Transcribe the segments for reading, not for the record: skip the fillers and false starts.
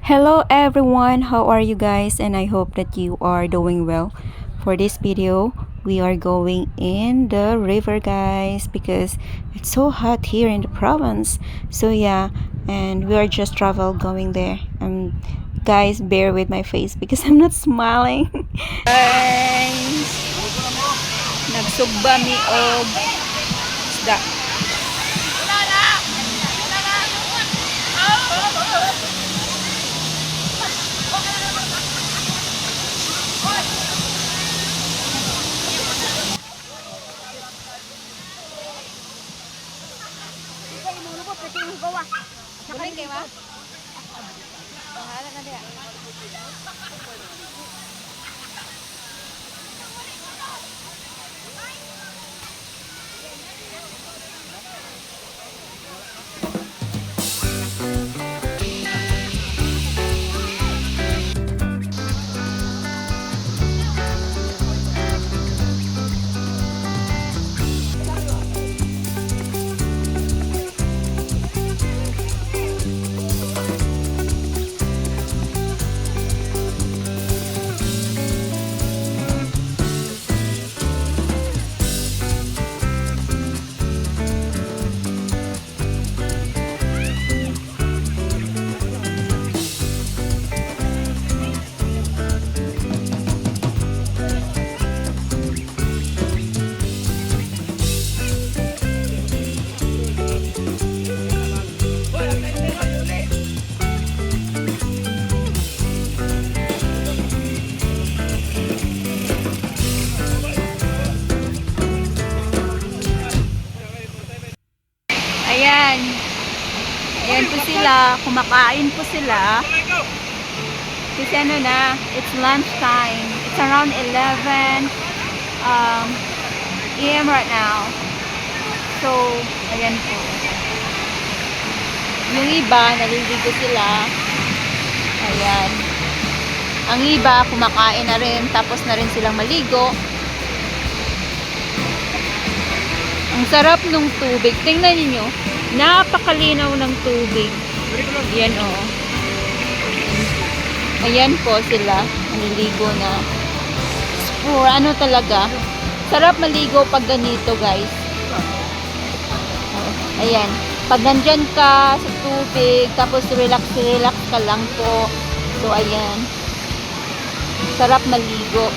Hello everyone, how are you guys? And I hope that you are doing well. For this video, we are going in the river guys because it's so hot here in the province. So yeah, and we are just travel going there. Guys, bear with my face because I'm not smiling. Guys, nagsugba mi og isda. Boleh kayak mah? Bahala na dia. Ayan. Ayan po sila. Kumakain po sila. Kasi ano na, it's lunch time. It's around 11 AM right now. So, ayan po. Yung iba, naliligo sila. Ayan. Ang iba, kumakain na rin. Tapos na rin silang maligo. Ang sarap ng tubig. Tingnan niyo. Napakalinaw ng tubig. Yan o. Ayan po sila. Naliligo na. Ano talaga. Sarap maligo pag ganito guys. Ayan. Pag nandyan ka sa tubig, tapos relax ka lang po. So ayan. Sarap maligo.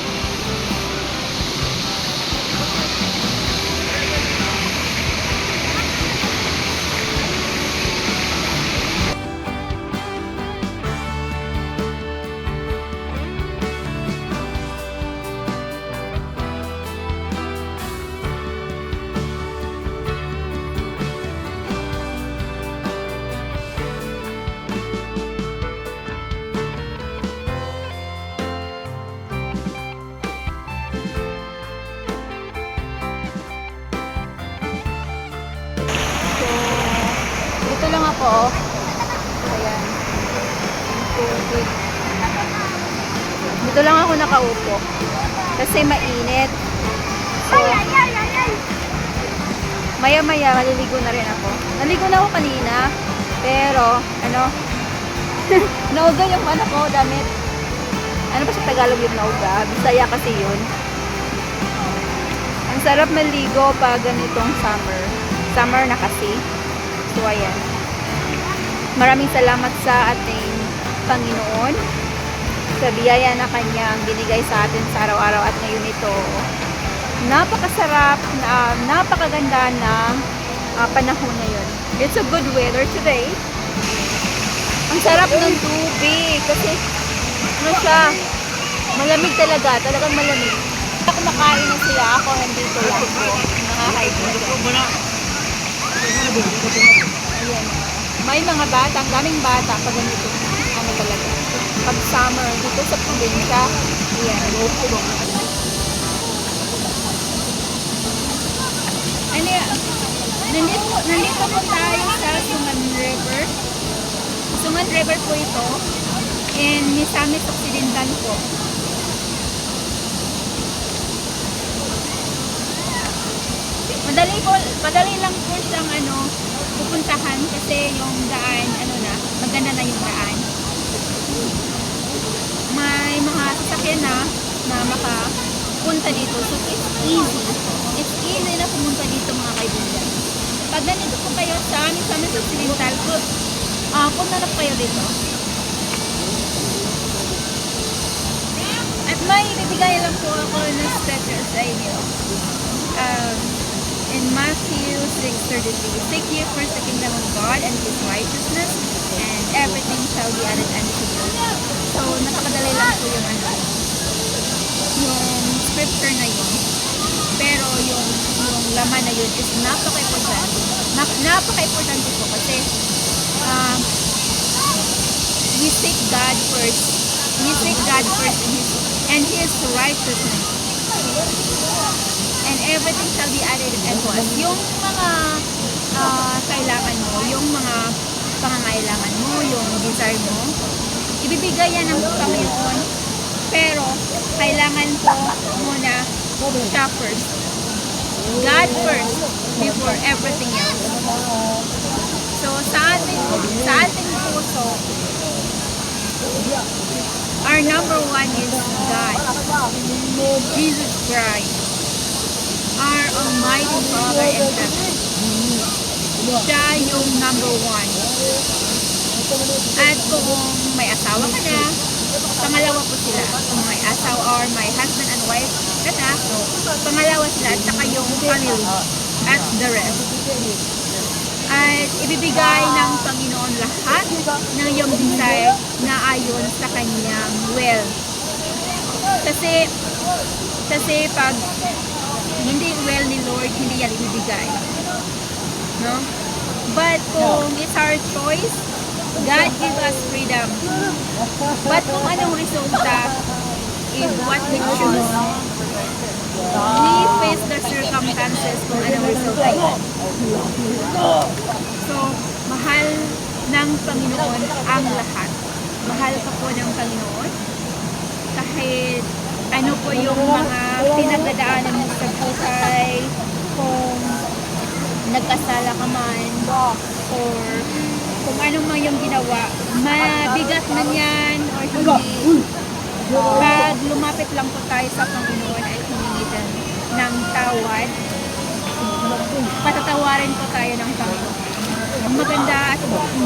Dito lang ako. Ayan. Dito lang ako nakaupo. Kasi mainit. So, maya-maya maliligo na rin ako. Naligo na ako kanina. Pero, ano, nauga yung ano ko, damit. Ano ba sa Tagalog yung nauga? Bisaya kasi yun. Ang sarap maligo pag ganitong summer. Summer na kasi. So, ayan. Maraming salamat sa ating Panginoon sa biyaya na kanyang binigay sa atin sa araw-araw at ngayon ito. Napakasarap, napakaganda ng panahon ngayon. It's a good weather today. Ang sarap ng tubig kasi ano siya, malamig talaga, talagang malamig. Kumakain na sila, ako nandito lang po. Nakahide. Ayan. May mga bata, ang daming bata pag ganito. Ano talaga. Pag summer, dito sa probinsya. Ayan. Nandito po tayo sa Sungan River. Sungan River po ito. In Misamis Occidental po. Madali lang po siyang pupuntahan kasi yung daan, maganda na yung daan. makapunta dito. So, it's easy. It's easy na pumunta dito mga kaibigan. Pag nandito po kayo sa amin sa Occidental, punta na kayo dito. At may ibibigay lang po ako ng special sa inyo. In Matthew 6:33, seek ye first the kingdom of God and His righteousness, and everything shall be added unto you. So, napakadali lang po yung scripture na yun. Pero yung laman na yun is napaka-importante. Napaka-importante po kasi we seek God first. We seek God first and His righteousness. And everything shall be added unto us. Yung mga kailangan mo, yung mga pangangailangan mo, yung desire mo, ibibigay yan ng Panginoon. Pero, kailangan po muna siya first. God first before everything else. So, sa ating puso, our number one is God. Jesus Christ. Our Almighty Father in heaven. Siya yung number one. At kung may asawa ka na, pangalawa po sila. Kung may asawa or may husband and wife ka na, pangalawa sila at saka yung family at the rest. At ibibigay ng Panginoon lahat ng iyong desire na ayon sa kanyang will. Kasi pag hindi will ni Lord, hindi yan ibibigay. No? But kung it's our choice, God give us freedom. But kung anong resulta is what we choose. We face the circumstances kung anong resulta yun. So, mahal ng Panginoon ang lahat. Mahal ka po ng Panginoon. Kahit ano po yung mga pinagdadaanan mo sa buhay, kung nagkasala ka man, or kung anong man yung ginawa, mabigat man yan, or hindi. Pag lumapit lang po tayo sa Panginoon ay humingi ng tawad, patatawarin po tayo ng Panginoon. Ang maganda at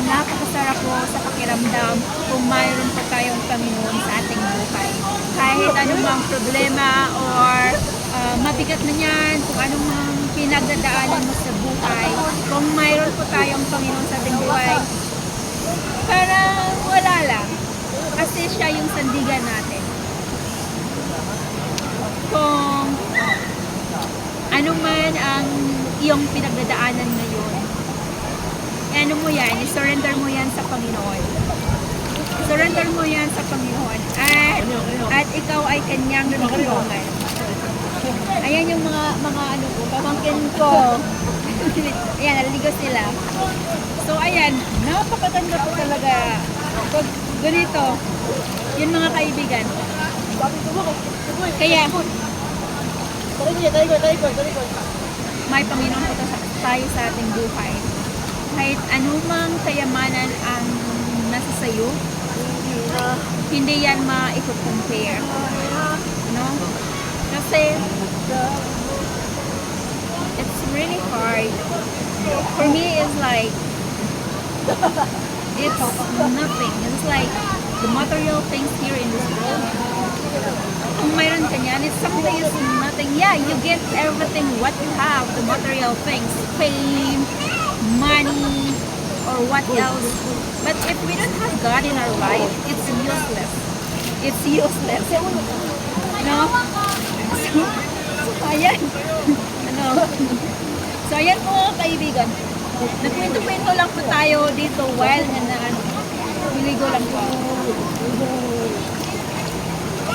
napakasarap po sa pakiramdam kung mayroon po tayong Panginoon sa ating buhay. Kahit anumang problema or mabigat na yan, kung anumang pinagdadaanan mo sa buhay, kung mayroon po tayong Panginoon sa ating buhay, parang wala lang. Kasi siya yung sandigan natin. Kung ano man ang iyong pinagdadaanan ngayon, ano mo yan, i-surrender mo yan sa Panginoon. Surrender mo yan sa Panginoon. At ikaw ay kanyang tutulungan. Ayan yung mga pamangkin ko. Ayan, naliligo sila. So, ayan, napakaganda po talaga. Pag ganito, yun mga kaibigan. Kaya, may Panginoon po tayo sa ating buhay. Kahit anumang kayamanan ang nasa sayo, hindi yan ma-compare. No? Kasi, it's really hard. For me, it's like, it's nothing. It's like the material things here in this world. Kung mayroon ka niyan, it's something is nothing. Yeah, you get everything what you have, the material things, fame, money, or what else. But if we don't have God in our life, it's useless. It's useless. No? So ayan. So, ayan po mga kaibigan. Nagkwento-kwento lang po tayo dito while niligo lang po.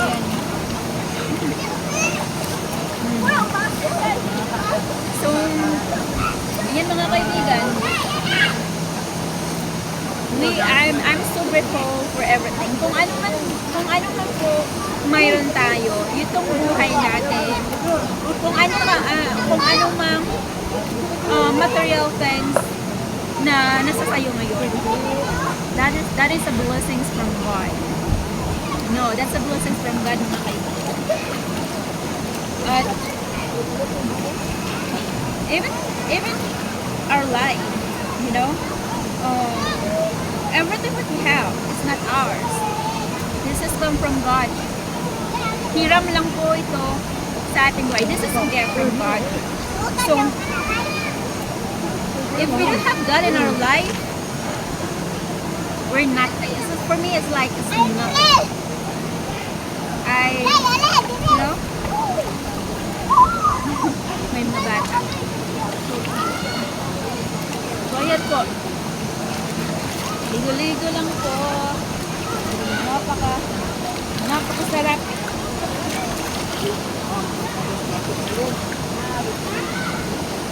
Ayan. So, ayan mga kaibigan. I'm so grateful for everything. Kung ano man po mayroon tayo, itong buhay natin, kung ano mang material things na nasa sayo ngayon, that is a blessings from God. No, that's a blessing from God, mga kaibigan. At even our life, you know, everything that we have is not ours. This has come from God. Hiram lang po ito sa ating buhay. This is a gift from God. So, if we don't have God in our life, we're nothing. So for me, it's like it's nothing. You know, may mga bata. So, ayan po. Ligo-ligo lang po. Napakasarap.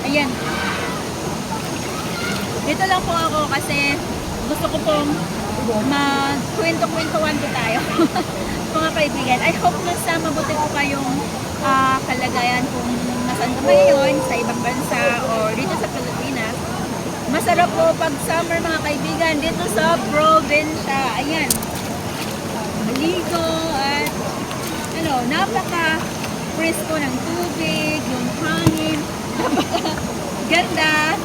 Ayan. Dito lang po ako kasi gusto ko pong kwento-kwentuhan po tayo. Mga kaibigan, I hope nasa mabuti po kayong kalagayan kung nasaan po ngayon sa ibang bansa o dito sa Pilipinas. Masarap po pag summer, mga kaibigan, dito sa probinsya. Ayan. Maligo at napaka-presko ng tubig, yung hangin, napaka-ganda.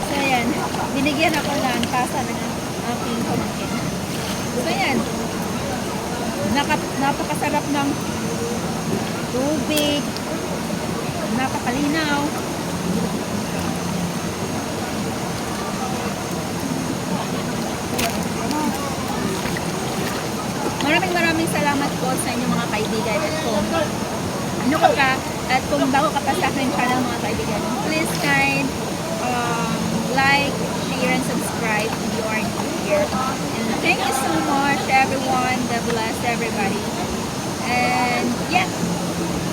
So, ayan. Binigyan ako ng pasa ng aking pamangkin. So, ayan. Napakasarap ng tubig. Napakalinaw. Maraming salamat po sa inyo, mga kaibigan. At kung bago ka pa sa aking channel, mga kaibigan, please like, share, and subscribe if you are new here. And thank you so much, everyone. God bless everybody. And yeah,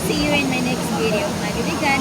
see you in my next video, mga kaibigan.